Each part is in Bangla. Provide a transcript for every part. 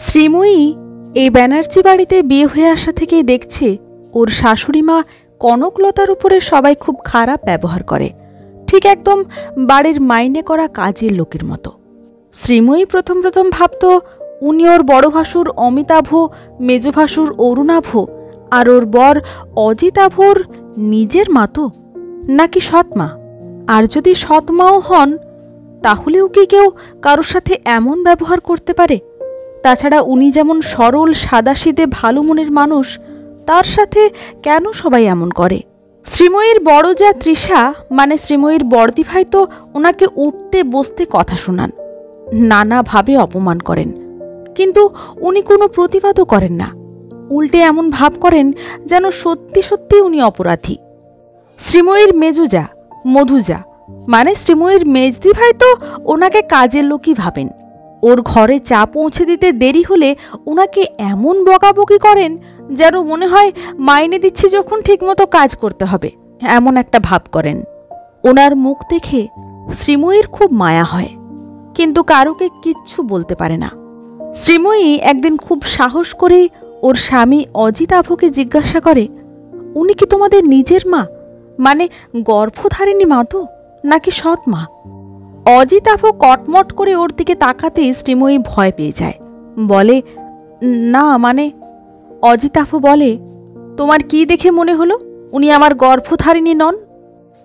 শ্রীময়ী এই ব্যানার্জি বাড়িতে বিয়ে হয়ে আসা থেকেই দেখছে ওর শাশুড়ি মা কনকলতার উপরে সবাই খুব খারাপ ব্যবহার করে, ঠিক একদম বাড়ির মাইনে করা কাজের লোকের মতো। শ্রীময়ী প্রথম প্রথম ভাবত উনি ওর বড় ভাসুর অমিতাভ, মেজ ভাসুর অরুণাভ আর ওর বর অজিতাভর নিজের মা তো, নাকি সৎমা। আর যদি সৎমাও হন তাহলেও কি কেউ কারোর সাথে এমন ব্যবহার করতে পারে? তাছাড়া উনি যেমন সরল সাদাসিধে ভালো মনের মানুষ, তার সাথে কেন সবাই এমন করে? শ্রীময়ীর বড় যা তৃষা মানে শ্রীময়ীর বড়দি ভাই তো ওনাকে উঠতে বসতে কথা শোনান, নানাভাবে অপমান করেন, কিন্তু উনি কোনো প্রতিবাদও করেন না। উল্টে এমন ভাব করেন যেন সত্যি সত্যি উনি অপরাধী। শ্রীময়ীর মেজুজা মধুজা মানে শ্রীময়ীর মেজদি ভাই তো ওনাকে কাজের লোকই ভাবেন। ওর ঘরে চা পৌঁছে দিতে দেরি হলে ওনাকে এমন বকাবকি করেন যেন মনে হয় মাইনে দিচ্ছি যখন ঠিকমতো কাজ করতে হবে, এমন একটা ভাব করেন। ওনার মুখ দেখে শ্রীময়ীর খুব মায়া হয়, কিন্তু কারোকে কিচ্ছু বলতে পারে না। শ্রীময়ী একদিন খুব সাহস করে ওর স্বামী অজিতাভকে জিজ্ঞাসা করে, উনি কি তোমাদের নিজের মা, মানে গর্ভধারিণী মা তো, নাকি সৎ মা? অজিতাভ কটমট করে ওর দিকে তাকাতেই শ্রীময়ী ভয় পেয়ে যায়, বলে, না মানে। অজিতাভ বলে, তোমার কি দেখে মনে হলো উনি আমার গর্ভধারিণী নন?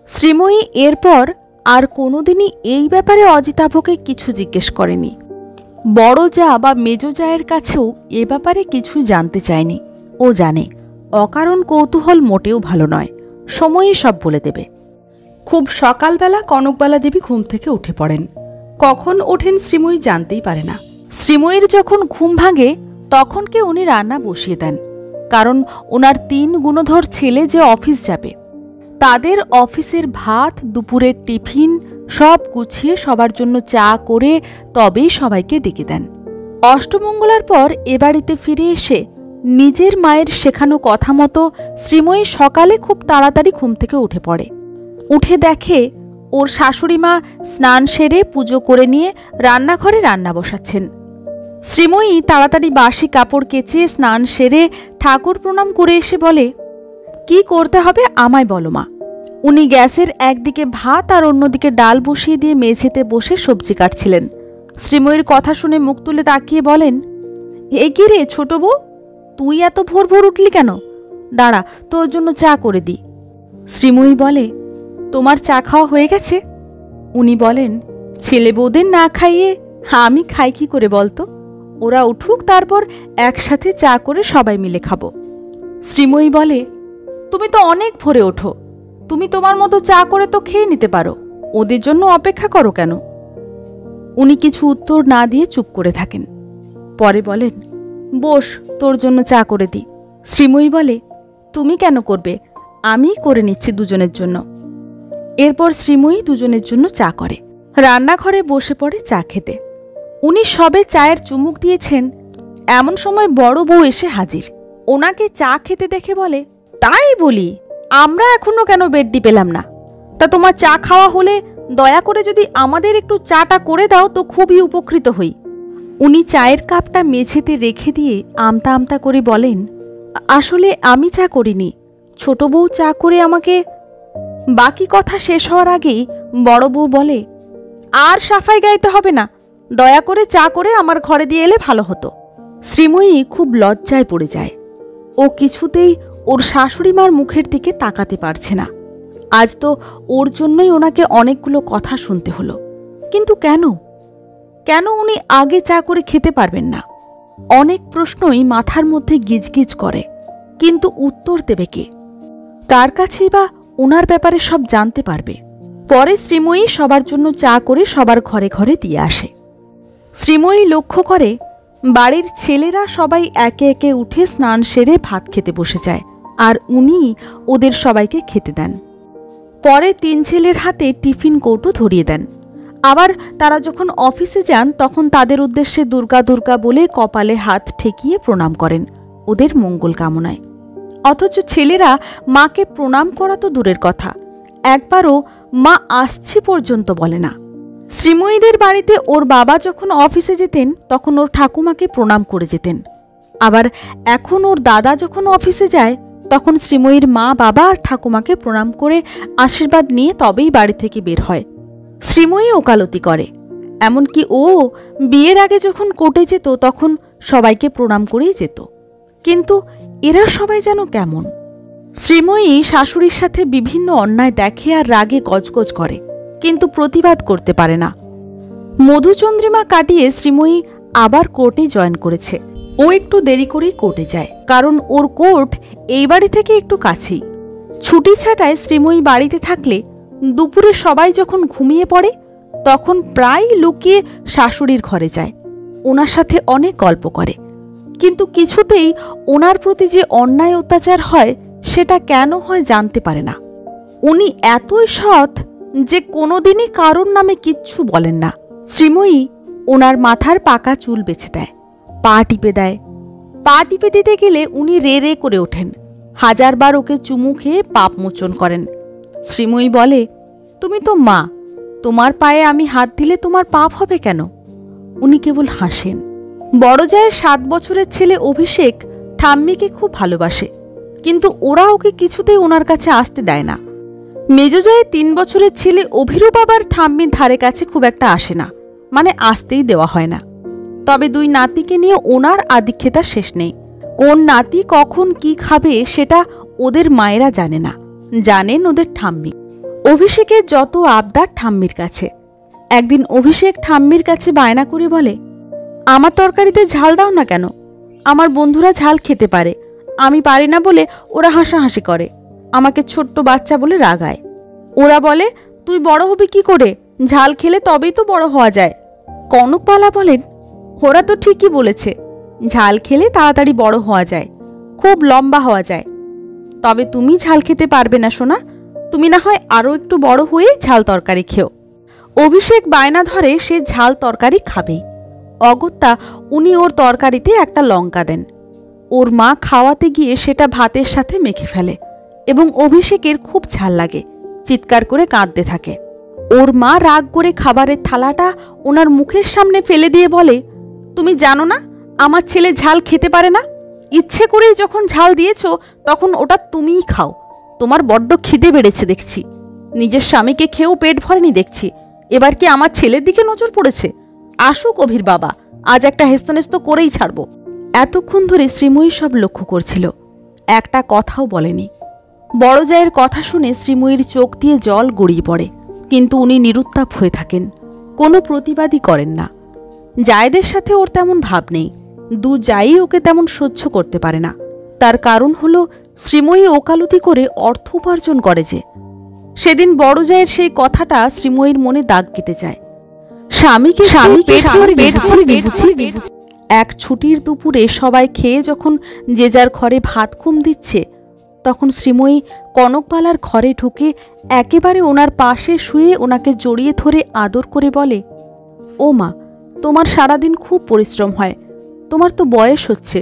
শ্রীময়ী এরপর আর কোনোদিনই এই ব্যাপারে অজিতাভকে কিছু জিজ্ঞেস করেনি। বড় যা বা মেজ জায়ের কাছেও এ ব্যাপারে কিছু জানতে চায়নি। ও জানে অকারণ কৌতূহল মোটেও ভালো নয়, সময়ই সব বলে দেবে। খুব সকালবেলা কনকবালা দেবী ঘুম থেকে উঠে পড়েন। কখন ওঠেন শ্রীময়ী জানতেই পারে না। শ্রীময়ীর যখন ঘুম ভাঙে তখন কে উনি রান্না বসিয়ে দেন, কারণ ওনার 3 গুণধর ছেলে যে অফিস যাবে, তাদের অফিসের ভাত, দুপুরের টিফিন সব গুছিয়ে সবার জন্য চা করে তবেই সবাইকে ডেকে দেন। অষ্টমঙ্গলার পর এ বাড়িতে ফিরে এসে নিজের মায়ের শেখানো কথা মতো শ্রীময়ী সকালে খুব তাড়াতাড়ি ঘুম থেকে উঠে পড়ে। উঠে দেখে ওর শাশুড়ি মা স্নান সেরে পুজো করে নিয়ে রান্নাঘরে রান্না বসাচ্ছেন। শ্রীময়ী তাড়াতাড়ি বাসি কাপড় কেচে স্নান সেরে ঠাকুর প্রণাম করে এসে বলে, কি করতে হবে আমায় বলো মা। উনি গ্যাসের একদিকে ভাত আর অন্যদিকে ডাল বসিয়ে দিয়ে মেঝেতে বসে সবজি কাটছিলেন। শ্রীময়ীর কথা শুনে মুখ তুলে তাকিয়ে বলেন, এ কি রে ছোট বউ, তুই এত ভোর ভোর উঠলি কেন? দাঁড়া, তোর জন্য চা করে দি। শ্রীময়ী বলে, তোমার চা খাওয়া হয়ে গেছে? উনি বলেন, ছেলে বউদের না খাইয়ে আমি খাই কি করে বলতো? ওরা উঠুক, তারপর একসাথে চা করে সবাই মিলে খাবো। শ্রীময়ী বলে, তুমি তো অনেক ভোরে ওঠো, তুমি তোমার মতো চা করে তো খেয়ে নিতে পারো, ওদের জন্য অপেক্ষা করো কেন? উনি কিছু উত্তর না দিয়ে চুপ করে থাকেন। পরে বলেন, বস, তোর জন্য চা করে দি। শ্রীময়ী বলে, তুমি কেন করবে, আমিই করে নিচ্ছি দুজনের জন্য। এরপর শ্রীময়ী দুজনের জন্য চা করে, রান্নাঘরে বসে পড়ে চা খেতে। উনি সবে চায়ের চুমুক দিয়েছেন, এমন সময় বড় বউ এসে হাজির। ওনাকে চা খেতে দেখে বলে, তাই বলি, আমরা এখনো কেন বেডটি পেলাম না? তা তোমার চা খাওয়া হলে দয়া করে যদি আমাদের একটু চাটা করে দাও তো খুবই উপকৃত হই। উনি চায়ের কাপটা মেঝেতে রেখে দিয়ে আমতা আমতা করে বলেন, আসলে আমি চা করিনি, ছোট বউ চা করে আমাকে। বাকি কথা শেষ হওয়ার আগেই বড় বউ বলে, আর সাফাই গাইতে হবে না, দয়া করে চা করে আমার ঘরে দিয়ে এলে ভালো হতো। শ্রীময়ী খুব লজ্জায় পড়ে যায়। ও কিছুতেই ওর শাশুড়ি মার মুখের দিকে তাকাতে পারছে না। আজ তো ওর জন্যই ওনাকে অনেকগুলো কথা শুনতে হলো। কিন্তু কেন? কেন উনি আগে চা করে খেতে পারবেন না? অনেক প্রশ্নই মাথার মধ্যে গিজগিজ করে, কিন্তু উত্তর দেবে কে? কার কাছেই বা ওনার ব্যাপারে সব জানতে পারবে? পরে শ্রীময়ী সবার জন্য চা করে সবার ঘরে ঘরে দিয়ে আসে। শ্রীময়ী লক্ষ্য করে বাড়ির ছেলেরা সবাই একে একে উঠে স্নান সেরে ভাত খেতে বসে যায়, আর উনি ওদের সবাইকে খেতে দেন। পরে 3 ছেলের হাতে টিফিন কৌটো ধরিয়ে দেন। আবার তারা যখন অফিসে যান তখন তাদের উদ্দেশ্যে দুর্গা দুর্গা বলে কপালে হাত ঠেকিয়ে প্রণাম করেন ওদের মঙ্গল কামনায়। অথচ ছেলেরা মাকে প্রণাম করা তো দূরের কথা, একবারও মা আসছি পর্যন্ত বলে না। শ্রীময়ীদের বাড়িতে ওর বাবা যখন অফিসে যেতেন তখন ওর ঠাকুমাকে প্রণাম করে যেতেন। আবার এখন ওর দাদা যখন অফিসে যায় তখন শ্রীময়ীর মা বাবা আর ঠাকুমাকে প্রণাম করে আশীর্বাদ নিয়ে তবেই বাড়ি থেকে বের হয়। শ্রীময়ী ওকালতি করে, এমনকি ও বিয়ের আগে যখন কোর্টে যেত তখন সবাইকে প্রণাম করেই যেত। কিন্তু এরা সবাই যেন কেমন। শ্রীময়ী শাশুড়ির সাথে বিভিন্ন অন্যায় দেখে আর রাগে গজগজ করে, কিন্তু প্রতিবাদ করতে পারে না। মধুচন্দ্রিমা কাটিয়ে শ্রীময়ী আবার কোর্টে জয়েন করেছে। ও একটু দেরি করেই কোর্টে যায়, কারণ ওর কোর্ট এই বাড়ি থেকে একটু কাছেই। ছুটি ছাটায় শ্রীময়ী বাড়িতে থাকলে দুপুরে সবাই যখন ঘুমিয়ে পড়ে তখন প্রায় লুকিয়ে শাশুড়ির ঘরে যায়, ওনার সাথে অনেক গল্প করে। কিন্তু কিছুতেই ওনার প্রতি যে অন্যায় অত্যাচার হয় সেটা কেন হয় জানতে পারে না। উনি এতই সৎ যে কোনোদিনই কারোর নামে কিচ্ছু বলেন না। শ্রীময়ী ওনার মাথার পাকা চুল বেছে দেয়, পা টিপে দেয়। পা টিপে দিতে গেলে উনি রে রে করে ওঠেন, হাজারবার ওকে চুমু খেয়ে পাপ মোচন করেন। শ্রীময়ী বলে, তুমি তো মা, তোমার পায়ে আমি হাত দিলে তোমার পাপ হবে কেন? উনি কেবল হাসেন। বড় জায়ের 7 বছরের ছেলে অভিষেক ঠাম্মিকে খুব ভালোবাসে, কিন্তু ওরা ওকে কিছুতেই ওনার কাছে আসতে দেয় না। মেজ জায়ের 3 বছরের ছেলে অভিরূপ আবার ঠাম্মির ধারে কাছে খুব একটা আসে না, মানে আসতেই দেওয়া হয় না। তবে 2 নাতিকে নিয়ে ওনার আদিক্ষেতার শেষ নেই। কোন নাতি কখন কি খাবে সেটা ওদের মায়েরা জানে না, জানেন ওদের ঠাম্মি। অভিষেকের যত আবদার ঠাম্মির কাছে। একদিন অভিষেক ঠাম্মির কাছে বায়না করে বলে, আমার তরকারিতে ঝাল দাও না কেন? আমার বন্ধুরা ঝাল খেতে পারে, আমি পারি না বলে ওরা হাসাহাসি করে, আমাকে ছোট্ট বাচ্চা বলে রাগায়। ওরা বলে, তুই বড় হবি কি করে? ঝাল খেলে তবেই তো বড় হওয়া যায়। কনকবালা বলেন, ওরা তো ঠিকই বলেছে, ঝাল খেলে তাড়াতাড়ি বড় হওয়া যায়, খুব লম্বা হওয়া যায়। তবে তুমি ঝাল খেতে পারবে না সোনা, তুমি না হয় আরও একটু বড় হয়ে ঝাল তরকারি খেও। অভিষেক বায়না ধরে সে ঝাল তরকারি খাবেই। অগত্যা উনি ওর তরকারিতে একটা লঙ্কা দেন। ওর মা খাওয়াতে গিয়ে সেটা ভাতের সাথে মেখে ফেলে এবং অভিষেকের খুব ঝাল লাগে, চিৎকার করে কাঁদতে থাকে। ওর মা রাগ করে খাবারের থালাটা ওনার মুখের সামনে ফেলে দিয়ে বলে, তুমি জানো না আমার ছেলে ঝাল খেতে পারে না? ইচ্ছে করেই যখন ঝাল দিয়েছ তখন ওটা তুমিই খাও। তোমার বড্ড খিদে বেড়েছে দেখছি, নিজের স্বামীকে খেয়েও পেট ভরেনি দেখছি, এবার কি আমার ছেলের দিকে নজর পড়েছে? আসুক অভির বাবা, আজ একটা হেস্তনেস্ত করেই ছাড়ব। এতক্ষণ ধরে শ্রীময়ী সব লক্ষ্য করছিল, একটা কথাও বলেনি। বড় জায়ের কথা শুনে শ্রীময়ীর চোখ দিয়ে জল গড়িয়ে পড়ে, কিন্তু উনি নিরুত্তাপ হয়ে থাকেন, কোনো প্রতিবাদই করেন না। জায়েদের সাথে ওর তেমন ভাব নেই, 2 জায়ই ওকে তেমন সহ্য করতে পারে না। তার কারণ হলো শ্রীময়ী ওকালতি করে অর্থ উপার্জন করে যে। সেদিন বড় জায়ের সেই কথাটা শ্রীময়ীর মনে দাগ কেটে যায়। স্বামীকে এক ছুটির দুপুরে সবাই খেয়ে যখন যে যার ঘরে ভাত ঘুম দিচ্ছে তখন শ্রীময়ী কনকবালার ঘরে ঢুকে একেবারে ওনার পাশে শুয়ে ওনাকে জড়িয়ে ধরে আদর করে বলে, ও মা, তোমার সারাদিন খুব পরিশ্রম হয়, তোমার তো বয়স হচ্ছে,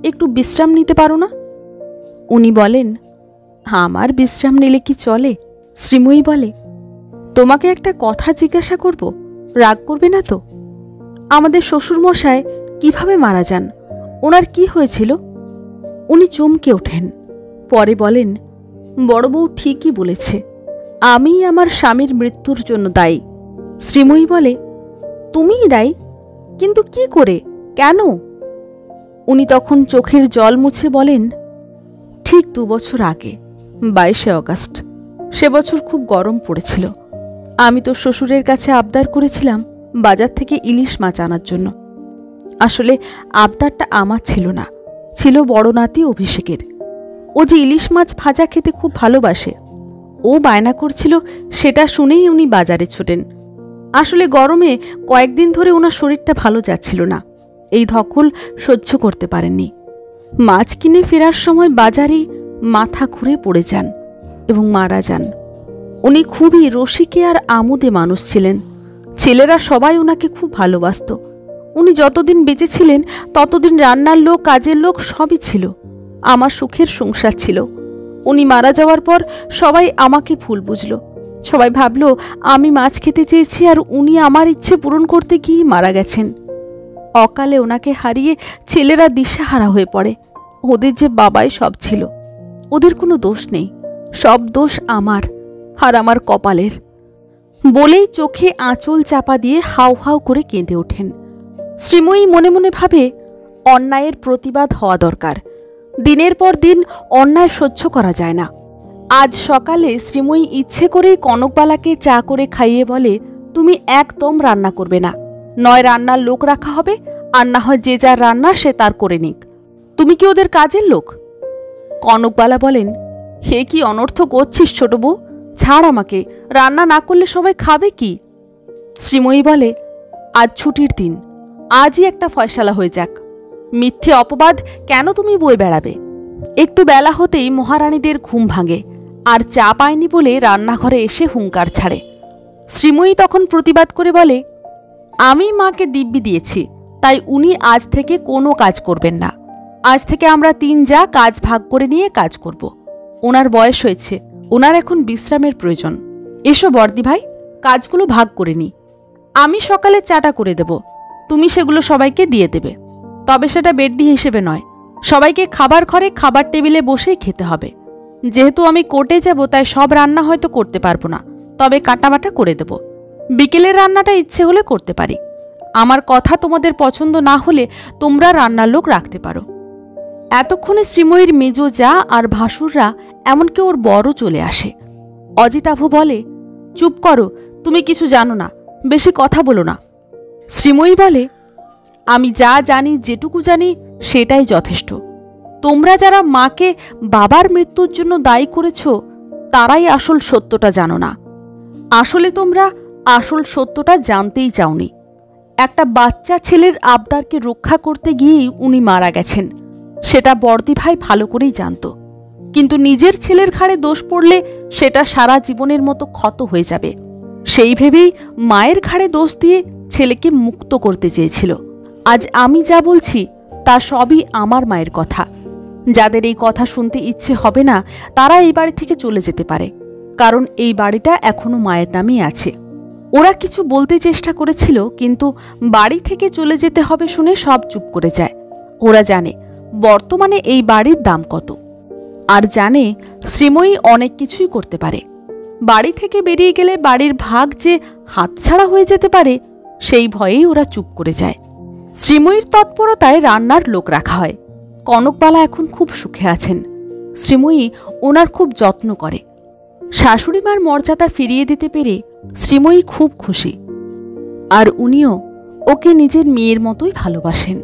একটু বিশ্রাম নিতে পারো না? উনি বলেন, আমার বিশ্রাম নিলে কি চলে? শ্রীময়ী বলে, তোমাকে একটা কথা জিজ্ঞাসা করব, রাগ করবে না তো? আমাদের শ্বশুরমশাই কিভাবে মারা যান, ওনার কি হয়েছিল? উনি চমকে ওঠেন, পরে বলেন, বড় বউ ঠিকই বলেছে, আমি আমার স্বামীর মৃত্যুর জন্য দায়ী। শ্রীময়ী বলে, তুমিই দায়ী? কিন্তু কি করে, কেন? উনি তখন চোখের জল মুছে বলেন, ঠিক 2 বছর আগে 22শে অগাস্ট, সে বছর খুব গরম পড়েছিল। আমি তো শ্বশুরের কাছে আবদার করেছিলাম বাজার থেকে ইলিশ মাছ আনার জন্য। আসলে আবদারটা আমার ছিল না, ছিল বড় নাতি অভিষেকের। ও যে ইলিশ মাছ ভাজা খেতে খুব ভালোবাসে, ও বায়না করছিল, সেটা শুনেই উনি বাজারে ছোটেন। আসলে গরমে কয়েকদিন ধরে ওনার শরীরটা ভালো যাচ্ছিল না, এই ধকল সহ্য করতে পারেননি। মাছ কিনে ফেরার সময় বাজারে মাথা ঘুরে পড়ে যান এবং মারা যান। উনি খুবই রসিকে আর আমোদে মানুষ ছিলেন, ছেলেরা সবাই ওনাকে খুব ভালোবাসত। উনি যতদিন বেঁচে ছিলেন ততদিন রান্নার লোক, কাজের লোক সবই ছিল, আমার সুখের সংসার ছিল। উনি মারা যাওয়ার পর সবাই আমাকে ভুল বুঝল, সবাই ভাবলো আমি মাছ খেতে চেয়েছি আর উনি আমার ইচ্ছে পূরণ করতে গিয়ে মারা গেছেন। অকালে ওনাকে হারিয়ে ছেলেরা দিশাহারা হয়ে পড়ে। ওদের যে বাবাই সব ছিল, ওদের কোনো দোষ নেই, সব দোষ আমার আর আমার কপালের। বলেই চোখে আঁচল চাপা দিয়ে হাউ হাউ করে কেঁদে ওঠেন। শ্রীময়ী মনে মনে ভাবে অন্যায়ের প্রতিবাদ হওয়া দরকার। দিনের পর দিন অন্যায় সহ্য করা যায় না। আজ সকালে শ্রীময়ী ইচ্ছে করেই কনকবালাকে চা করে খাইয়ে বলে, তুমি একদম রান্না করবে না, নয় রান্নার লোক রাখা হবে, আর না হয় যে যার রান্না সে তার করে নিক। তুমি কি ওদের কাজের লোক? কনকবালা বলেন, হে কি অনর্থ করছিস ছোট বউ, ছাড় আমাকে, রান্না না করলে সবাই খাবে কি? শ্রীময়ী বলে, আজ ছুটির দিন, আজই একটা ফয়সালা হয়ে যাক। মিথ্যে অপবাদ কেন তুমি বয়ে বেড়াবে? একটু বেলা হতেই মহারানীদের ঘুম ভাঙে, আর চা পায়নি বলে রান্নাঘরে এসে হুঙ্কার ছাড়ে। শ্রীময়ী তখন প্রতিবাদ করে বলে, আমি মাকে দিব্যি দিয়েছি, তাই উনি আজ থেকে কোনো কাজ করবেন না। আজ থেকে আমরা তিন যা কাজ ভাগ করে নিয়ে কাজ করব। ওনার বয়স হয়েছে, ওনার এখন বিশ্রামের প্রয়োজন। এসো বর্দি ভাই, কাজগুলো ভাগ করে নি। আমি সকালে চাটা করে দেব, তুমি সেগুলো সবাইকে দিয়ে দেবে। তবে সেটা বেড্ডি হিসেবে নয়, সবাইকে খাবার ঘরে খাবার টেবিলে বসেই খেতে হবে। যেহেতু আমি কোর্টে যাব, তাই সব রান্না হয়তো করতে পারবো না, তবে কাটাবাটা করে দেব। বিকেলের রান্নাটা ইচ্ছে হলে করতে পারি। আমার কথা তোমাদের পছন্দ না হলে তোমরা রান্নার লোক রাখতে পারো। এতক্ষণে শ্রীময়ীর মেজো যা আর ভাসুররা, এমনকি ওর বড় চলে আসে। অজিতাভু বলে, চুপ করো, তুমি কিছু জানো না, বেশি কথা বলো না। শ্রীময়ী বলে, আমি যা জানি, যেটুকু জানি সেটাই যথেষ্ট। তোমরা যারা মাকে বাবার মৃত্যুর জন্য দায়ী করেছ, তারাই আসল সত্যটা জানো না। আসলে তোমরা আসল সত্যটা জানতেই চাওনি। একটা বাচ্চা ছেলের আবদারকে রক্ষা করতে গিয়েই উনি মারা গেছেন, সেটা বর্দি ভাই ভালো করেই জানত। কিন্তু নিজের ছেলের ঘাড়ে দোষ পড়লে সেটা সারা জীবনের মতো ক্ষত হয়ে যাবে, সেই ভেবেই মায়ের ঘাড়ে দোষ দিয়ে ছেলেকে মুক্ত করতে চেয়েছিল। আজ আমি যা বলছি তা সবই আমার মায়ের কথা। যাদের এই কথা শুনতে ইচ্ছে হবে না, তারা এই বাড়ি থেকে চলে যেতে পারে, কারণ এই বাড়িটা এখনো মায়ের নামেই আছে। ওরা কিছু বলতে চেষ্টা করেছিল, কিন্তু বাড়ি থেকে চলে যেতে হবে শুনে সব চুপ করে যায়। ওরা জানে বর্তমানে এই বাড়ির দাম কত, আর জানে শ্রীময়ী অনেক কিছুই করতে পারে। বাড়ি থেকে বেরিয়ে গেলে বাড়ির ভাগ যে হাতছাড়া হয়ে যেতে পারে, সেই ভয়েই ওরা চুপ করে যায়। শ্রীময়ীর তৎপরতায় রান্নার লোক রাখা হয়। কনকবালা এখন খুব সুখে আছেন। শ্রীময়ী ওনার খুব যত্ন করে। শাশুড়িমার মর্যাদা ফিরিয়ে দিতে পেরে শ্রীময়ী খুব খুশি, আর উনিও ওকে নিজের মেয়ের মতোই ভালোবাসেন।